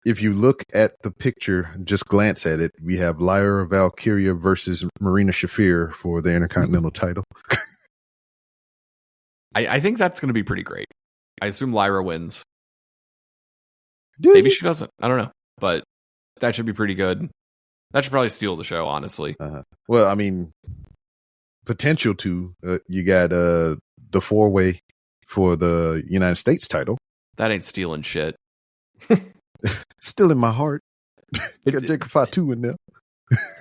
If you look at the picture, just glance at it, we have Lyra Valkyria versus Marina Shafir for the Intercontinental title. I think that's going to be pretty great. I assume Lyra wins. Do Maybe you? she doesn't. I don't know. But that should be pretty good. That should probably steal the show, honestly. Well, I mean, potential to. You got the 4-way for the United States title. That ain't stealing shit. Still in my heart. Got Jacob Fatu in there.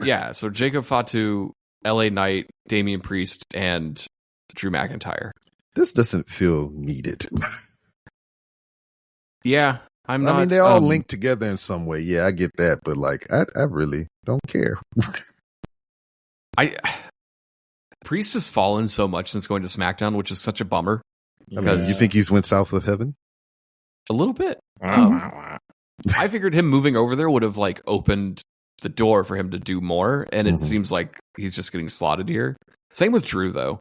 Yeah, so Jacob Fatu, LA Knight, Damian Priest, and Drew McIntyre. This doesn't feel needed. Yeah, I'm not. I mean, they're all linked together in some way. Yeah, I get that, but like, I really don't care. Priest has fallen so much since going to SmackDown, which is such a bummer. I mean, you think he's went south of heaven? A little bit. I figured him moving over there would have like opened the door for him to do more, and it seems like he's just getting slotted here. Same with Drew, though.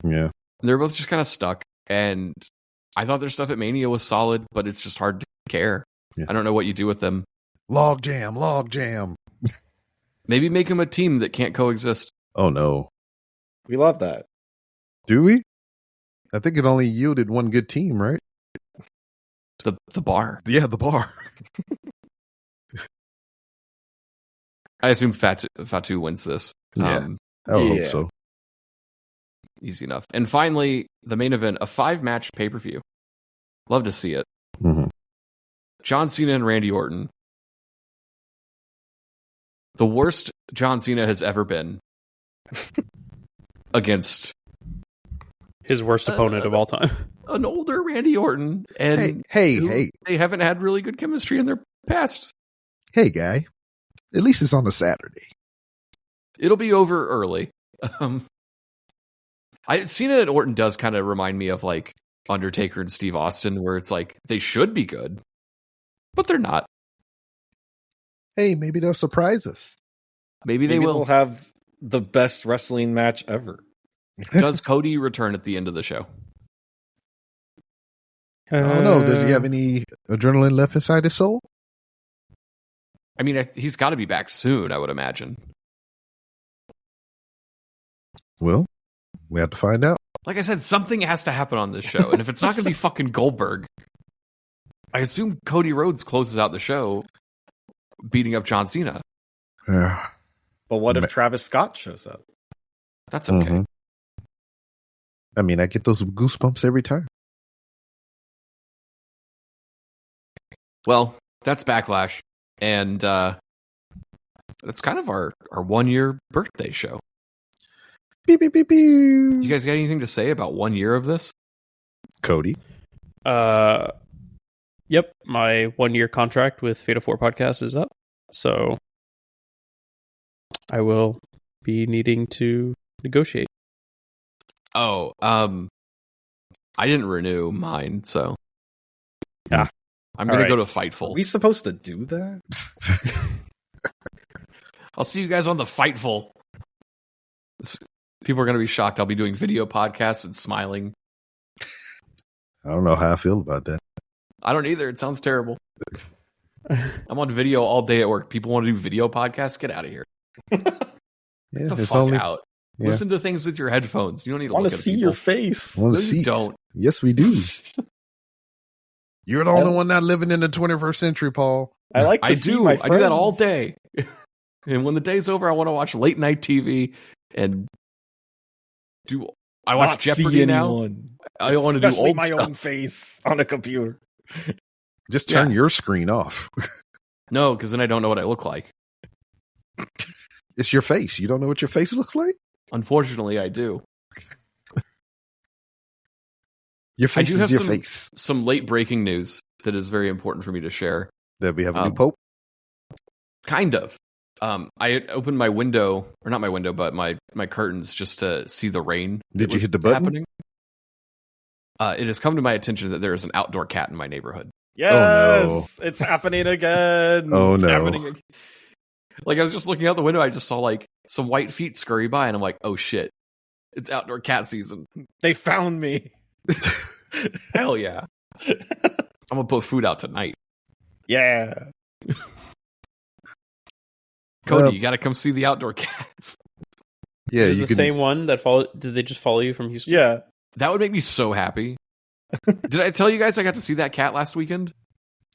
Yeah. They're both just kind of stuck, and I thought their stuff at Mania was solid, but it's just hard to care. Yeah. I don't know what you do with them. Log jam. Maybe make them a team that can't coexist. Oh, no. We love that. Do we? I think it only yielded one good team, right? The bar. Yeah, the bar. I assume Fatu wins this. Yeah. I would hope so. Easy enough. And finally, the main event, a 5-match pay-per-view. Love to see it. Mm-hmm. John Cena and Randy Orton. The worst John Cena has ever been against his worst opponent of all time. An older Randy Orton. And hey. They haven't had really good chemistry in their past. Hey, guy. At least it's on a Saturday. It'll be over early. Cena and Orton does kind of remind me of like Undertaker and Steve Austin, where it's like they should be good, but they're not. Hey, maybe they'll surprise us. Maybe they will. They'll have the best wrestling match ever. Does Cody return at the end of the show? I don't know. Does he have any adrenaline left inside his soul? I mean, he's got to be back soon, I would imagine. Well, we have to find out. Like I said, something has to happen on this show. And if it's not going to be fucking Goldberg, I assume Cody Rhodes closes out the show beating up John Cena. Yeah. But what if Travis Scott shows up? That's okay. Mm-hmm. I mean, I get those goosebumps every time. Well, that's Backlash. And that's kind of our 1 year birthday show. Beep, beep, beep, beep. You guys got anything to say about 1 year of this? Cody? Yep, my 1 year contract with Fatal 4 Podcast is up. So I will be needing to negotiate. Oh, I didn't renew mine, so yeah, I'm gonna right. go to Fightful. Are we supposed to do that? I'll see you guys on the Fightful. People are gonna be shocked. I'll be doing video podcasts and smiling. I don't know how I feel about that. I don't either. It sounds terrible. I'm on video all day at work. People want to do video podcasts? Get out of here. Yeah, Get the it's fuck only, out. yeah. Listen to things with your headphones. You don't need to I want look to at see people. your face. I wanna No, see. you don't. Yes, we do. You're the only one not living in the 21st century, Paul. I like to I see do. my I do that all friends. day. And when the day's over, I want to watch late night TV and do. I watch Not Jeopardy see now. anyone. I want to do Especially old my stuff. own face on a computer. Just turn Yeah. your screen off. No, because then I don't know what I look like. It's your face. You don't know what your face looks like? Unfortunately, I do. Your I face do is have your face. some late breaking news that is very important for me to share. That we have a new Um, pope. Kind of. I had opened my window, or not my window, but my curtains just to see the rain. Did that you was hit the button? happening. It has come to my attention that there is an outdoor cat in my neighborhood. Yes, it's happening again. Oh, It's no. happening again. Like, I was just looking out the window, I just saw like some white feet scurry by, and I'm like, oh shit, it's outdoor cat season. They found me. Hell yeah. I'm gonna put food out tonight. Yeah. Cody, you gotta come see the outdoor cats. Yeah, Is it you the can. same one that follow? Did they just follow you from Houston? Yeah. That would make me so happy. Did I tell you guys I got to see that cat last weekend?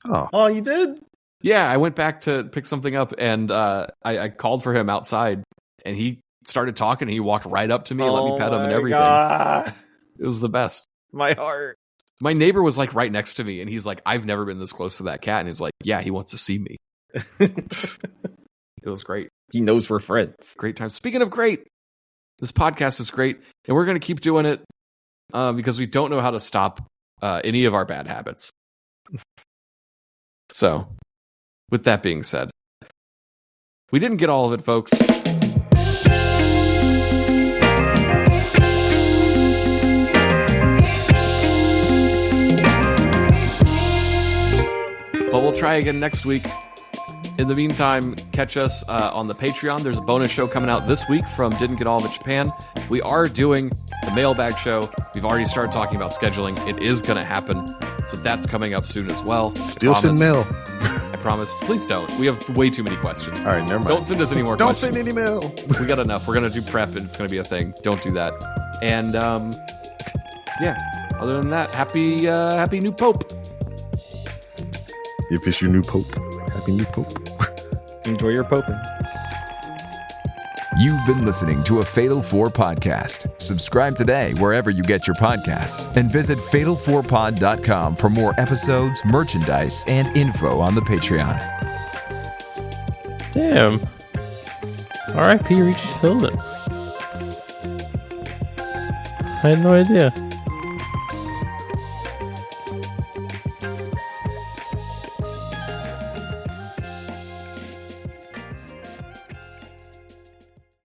Oh, Oh, you did? Yeah, I went back to pick something up, and I called for him outside, and he started talking, and he walked right up to me and let me pet him and everything. God. It was the best. My heart. My neighbor was like right next to me, and he's like, I've never been this close to that cat. And he's like, yeah, he wants to see me. It was great. He knows we're friends. Great time. Speaking of great, this podcast is great, and we're going to keep doing it because we don't know how to stop any of our bad habits. So, with that being said, we didn't get all of it, folks. But we'll try again next week. In the meantime, catch us on the Patreon. There's a bonus show coming out this week from Didn't Get All of It Japan. We are doing the mailbag show. We've already started talking about scheduling. It is going to happen. So that's coming up soon as well. still send mail. I promise. Please don't. We have way too many questions. All right, never mind. Don't send us any more Don't questions. send any mail. We got enough. We're going to do prep and it's going to be a thing. Don't do that. And yeah, other than that, happy new Pope. If it's your new pope, happy new pope. Enjoy your poping. You've been listening to a Fatal 4 podcast. Subscribe today wherever you get your podcasts and visit fatal4pod.com for more episodes, merchandise, and info on the Patreon. Damn. R.I.P. Regis Philbin. I had no idea.